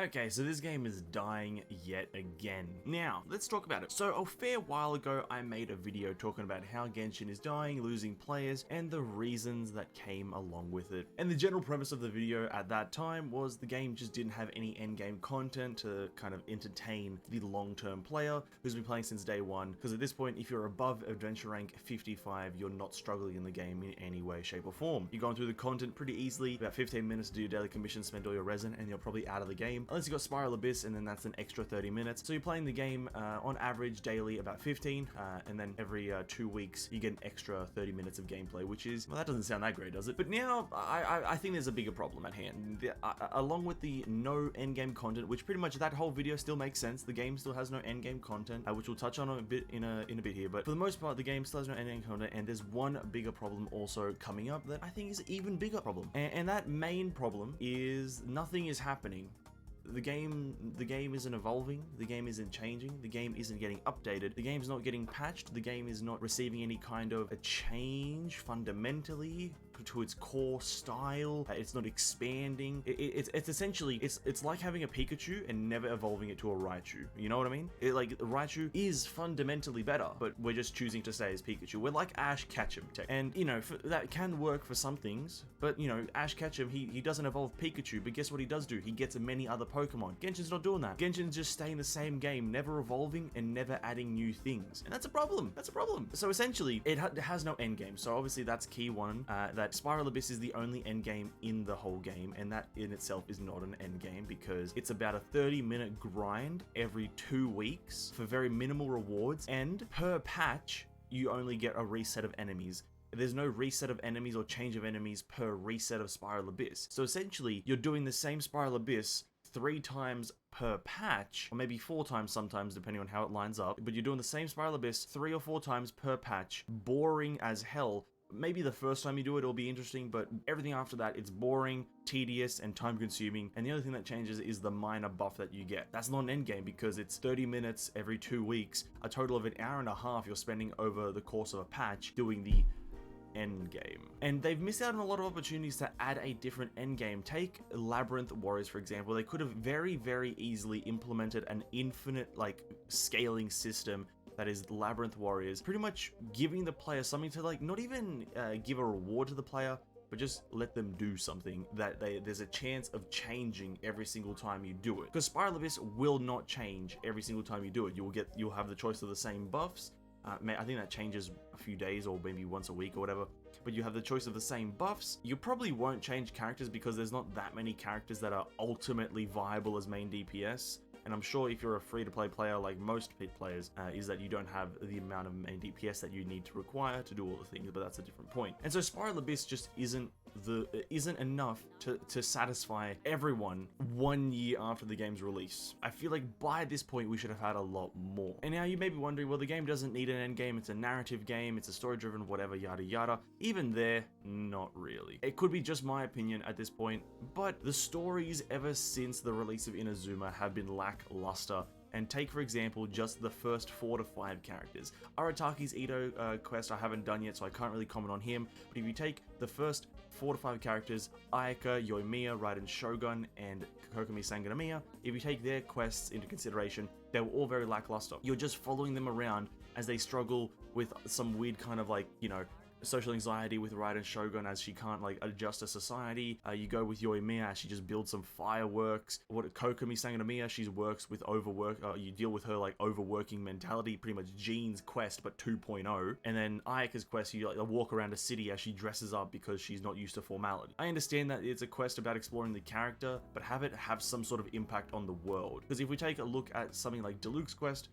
Okay, so this game is dying yet again. Now, let's talk about it. So a fair while ago, I made a video talking about how Genshin is dying, losing players, and the reasons that came along with it. And the general premise of the video at that time was the game just didn't have any endgame content to kind of entertain the long-term player who's been playing since day one, because at this point, if you're above adventure rank 55, you're not struggling in the game in any way, shape, or form. You're going through the content pretty easily, about 15 minutes to do your daily commission, spend all your resin, and you're probably out of the game. Unless you got Spiral Abyss, and then that's an extra 30 minutes. So you're playing the game on average daily about 15, and then every 2 weeks you get an extra 30 minutes of gameplay, which is, well, that doesn't sound that great, does it? But now I think there's a bigger problem at hand. Along with the no endgame content, which pretty much that whole video still makes sense. The game still has no endgame content, which we'll touch on a bit in a bit here. But for the most part, the game still has no endgame content, and there's one bigger problem also coming up that I think is an even bigger problem. And that main problem is nothing is happening. The game isn't evolving, the game isn't changing, the game isn't getting updated, the game's not getting patched, the game is not receiving any kind of a change fundamentally to its core style, it's not expanding. It's essentially, it's like having a Pikachu and never evolving it to a Raichu, you know what I mean? Like, Raichu is fundamentally better, but we're just choosing to stay as Pikachu. We're like Ash Ketchum, and you know, that can work for some things, but you know, Ash Ketchum, he doesn't evolve Pikachu, but guess what he does do? He gets many other Pokemon. Genshin's not doing that. Genshin's just staying the same game, never evolving and never adding new things. And that's a problem. That's a problem. So essentially, it has no end game. So obviously that's key one, that Spiral Abyss is the only end game in the whole game, and that in itself is not an end game because it's about a 30-minute grind every 2 weeks for very minimal rewards, and per patch, you only get a reset of enemies. There's no reset of enemies or change of enemies per reset of Spiral Abyss. So essentially, you're doing the same Spiral Abyss 3 times per patch, or maybe 4 times sometimes, depending on how it lines up, but you're doing the same Spiral Abyss 3 or 4 times per patch, boring as hell. Maybe the first time you do it, it'll be interesting, but everything after that, it's boring, tedious, and time-consuming, and the only thing that changes is the minor buff that you get. That's not an endgame because it's 30 minutes every 2 weeks, a total of an hour and a half you're spending over the course of a patch doing the endgame. And they've missed out on a lot of opportunities to add a different endgame. Take Labyrinth Warriors, for example. They could have very, very easily implemented an infinite, like, scaling system that is Labyrinth Warriors, pretty much giving the player something to, like, not even give a reward to the player, but just let them do something that there's a chance of changing every single time you do it. Because Spiral Abyss will not change every single time you do it. You'll have the choice of the same buffs. I think that changes a few days or maybe once a week or whatever, but you have the choice of the same buffs. You probably won't change characters because there's not that many characters that are ultimately viable as main DPS. And I'm sure if you're a free-to-play player like most players, is that you don't have the amount of main DPS that you need to require to do all the things, but that's a different point. And so Spiral Abyss just isn't enough to satisfy everyone 1 year after the game's release. I feel like by this point we should have had a lot more. And now you may be wondering, well, the game doesn't need an end game, it's a narrative game, it's a story-driven whatever, yada yada. Even there, not really. It could be just my opinion at this point, but the stories ever since the release of Inazuma have been lackluster. And take, for example, just the first 4 to 5 characters. Arataki's Ito quest I haven't done yet, so I can't really comment on him, but if you take the first 4 to 5 characters, Ayaka, Yoimiya, Raiden Shogun, and Kokomi Sangonomiya, if you take their quests into consideration, they were all very lackluster. You're just following them around as they struggle with some weird kind of, like, you know, social anxiety with Raiden Shogun as she can't, like, adjust to society. You go with Yoimiya as she just builds some fireworks. What Kokomi Sangonomiya, she works with overwork. You deal with her, like, overworking mentality, pretty much Jean's quest but 2.0. And then Ayaka's quest, you like walk around a city as she dresses up because she's not used to formality. I understand that it's a quest about exploring the character, but have it have some sort of impact on the world. Because if we take a look at something like Diluc's quest,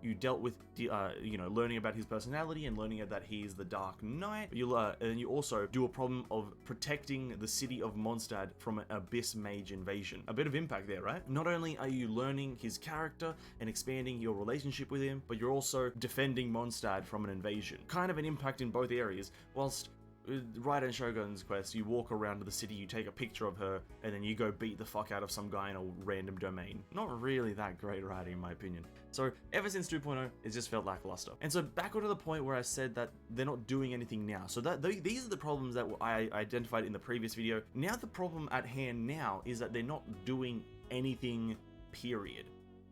you dealt with, you know, learning about his personality and learning that he is the Dark Knight. And you also do a problem of protecting the city of Mondstadt from an Abyss Mage invasion. A bit of impact there, right? Not only are you learning his character and expanding your relationship with him, but you're also defending Mondstadt from an invasion. Kind of an impact in both areas, whilst Raiden Shogun's quest, you walk around to the city, you take a picture of her, and then you go beat the fuck out of some guy in a random domain. Not really that great writing, in my opinion. So ever since 2.0, it just felt lackluster. And so back onto the point where I said that they're not doing anything now. So these are the problems that I identified in the previous video. Now the problem at hand now is that they're not doing anything, period.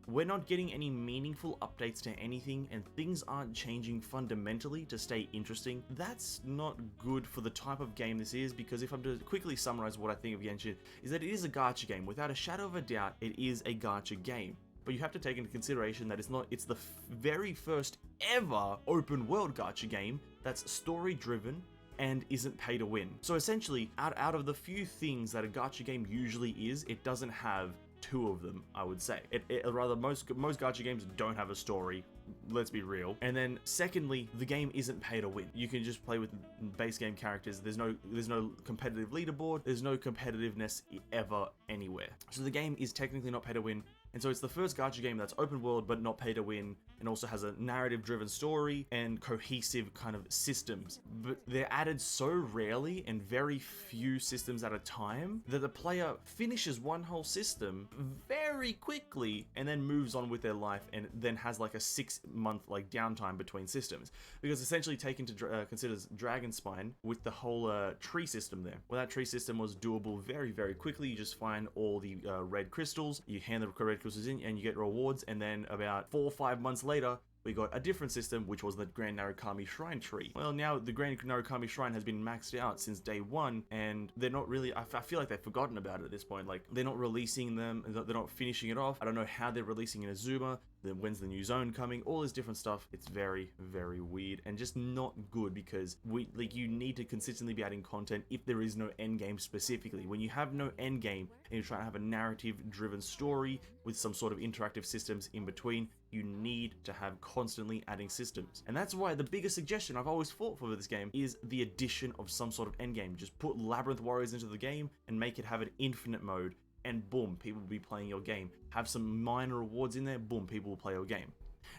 We're not getting any meaningful updates to anything, and things aren't changing fundamentally to stay interesting. That's not good for the type of game this is, because if I'm to quickly summarize what I think of Genshin, is that it is a gacha game. Without a shadow of a doubt, it is a gacha game. But you have to take into consideration that it's the very first ever open world gacha game that's story driven and isn't pay to win. So essentially, out of the few things that a gacha game usually is, it doesn't have two of them, I would say. Rather, most gacha games don't have a story, let's be real. And then secondly, the game isn't pay to win. You can just play with base game characters. There's no competitive leaderboard. There's no competitiveness ever anywhere. So the game is technically not pay to win. And so it's the first gacha game that's open world but not pay to win, and also has a narrative driven story and cohesive kind of systems. But they're added so rarely and very few systems at a time that the player finishes one whole system very quickly and then moves on with their life, and then has like a 6-month like downtime between systems. Because essentially take into considers Dragonspine with the whole tree system there. Well, that tree system was doable very, very quickly. You just find all the red crystals, you hand the red crystals in, and you get rewards. And then about 4 or 5 months later, we got a different system, which was the Grand Narukami Shrine tree. Well, now the Grand Narukami Shrine has been maxed out since day one, and they're not really, I feel like they've forgotten about it at this point. Like, they're not releasing them, they're not finishing it off. I don't know how they're releasing Inazuma, then when's the new zone coming, all this different stuff. It's very, very weird and just not good, because you need to consistently be adding content if there is no end game specifically. When you have no end game and you're trying to have a narrative driven story with some sort of interactive systems in between, you need to have constantly adding systems. And that's why the biggest suggestion I've always fought for this game is the addition of some sort of endgame. Just put Labyrinth Warriors into the game and make it have an infinite mode, and boom, people will be playing your game. Have some minor rewards in there, boom, people will play your game.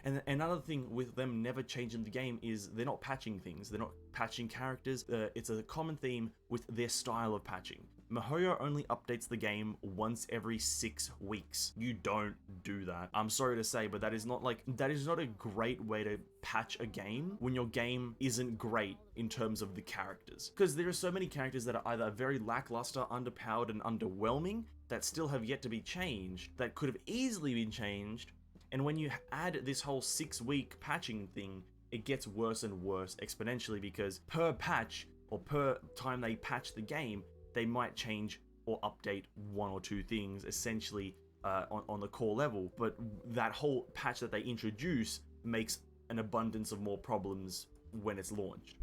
And another thing with them never changing the game is they're not patching things. They're not patching characters. It's a common theme with their style of patching. miHoYo only updates the game once every 6 weeks. You don't do that. I'm sorry to say, but that is not a great way to patch a game when your game isn't great in terms of the characters. Because there are so many characters that are either very lackluster, underpowered, and underwhelming that still have yet to be changed, that could have easily been changed. And when you add this whole 6-week patching thing, it gets worse and worse exponentially, because per patch, or per time they patch the game, they might change or update 1 or 2 things, essentially on the core level. But that whole patch that they introduce makes an abundance of more problems when it's launched.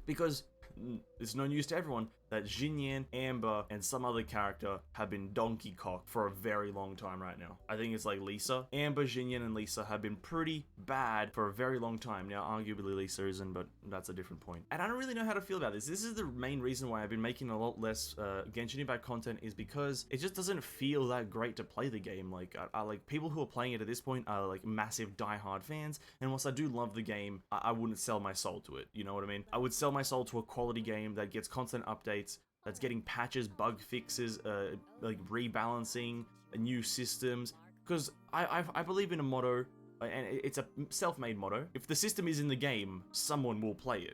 Because it's no news to everyone that Xinyan, Amber, and some other character have been donkey cocked for a very long time right now. I think it's like Lisa. Amber, Xinyan, and Lisa have been pretty bad for a very long time. Now, arguably Lisa isn't, but that's a different point. And I don't really know how to feel about this. This is the main reason why I've been making a lot less Genshin Impact content, is because it just doesn't feel that great to play the game. Like, I like people who are playing it at this point are like massive diehard fans, and whilst I do love the game, I wouldn't sell my soul to it. You know what I mean? I would sell my soul to a quality game that gets constant updates, that's getting patches, bug fixes, like rebalancing, new systems. Because I believe in a motto, and it's a self-made motto: if the system is in the game, someone will play it.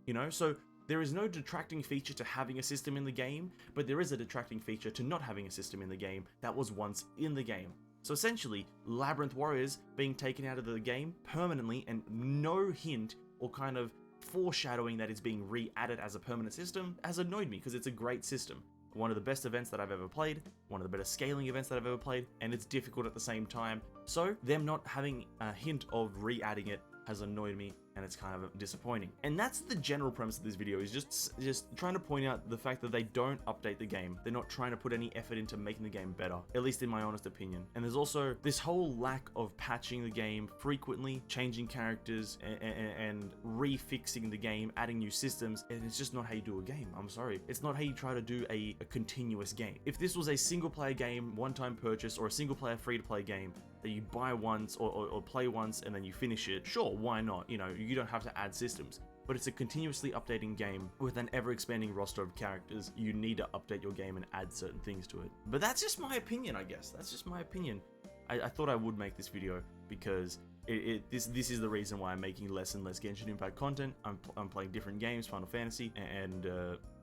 You know, so there is no detracting feature to having a system in the game, but there is a detracting feature to not having a system in the game that was once in the game. So essentially, Labyrinth Warriors being taken out of the game permanently, and no hint or kind of foreshadowing that it's being re-added as a permanent system, has annoyed me, because it's a great system. One of the best events that I've ever played, one of the better scaling events that I've ever played, and it's difficult at the same time. So them not having a hint of re-adding it has annoyed me, and it's kind of disappointing. And that's the general premise of this video, is just trying to point out the fact that they don't update the game. They're not trying to put any effort into making the game better, at least in my honest opinion. And there's also this whole lack of patching the game frequently, changing characters, and refixing the game, adding new systems, and it's just not how you do a game. I'm sorry. It's not how you try to do a continuous game. If this was a single player game, one-time purchase, or a single player free-to-play game that you buy once or play once and then you finish it, sure, why not? You know, you don't have to add systems. But it's a continuously updating game with an ever-expanding roster of characters. You need to update your game and add certain things to it. But that's just my opinion, I guess. That's just my opinion. I thought I would make this video because this is the reason why I'm making less and less Genshin Impact content. I'm playing different games, Final Fantasy, and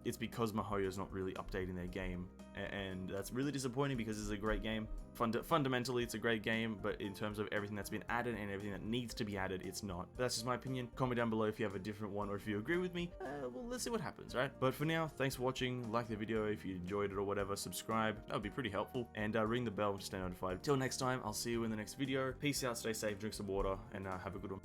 it's because MiHoYo's not really updating their game, and that's really disappointing because it's a great game. Fundamentally, it's a great game, but in terms of everything that's been added and everything that needs to be added, it's not. But that's just my opinion. Comment down below if you have a different one or if you agree with me. Well, let's see what happens, right? But for now, thanks for watching. Like the video if you enjoyed it or whatever. Subscribe. That would be pretty helpful. And ring the bell to stay notified. Till next time, I'll see you in the next video. Peace out, stay safe, drink some water, and have a good one.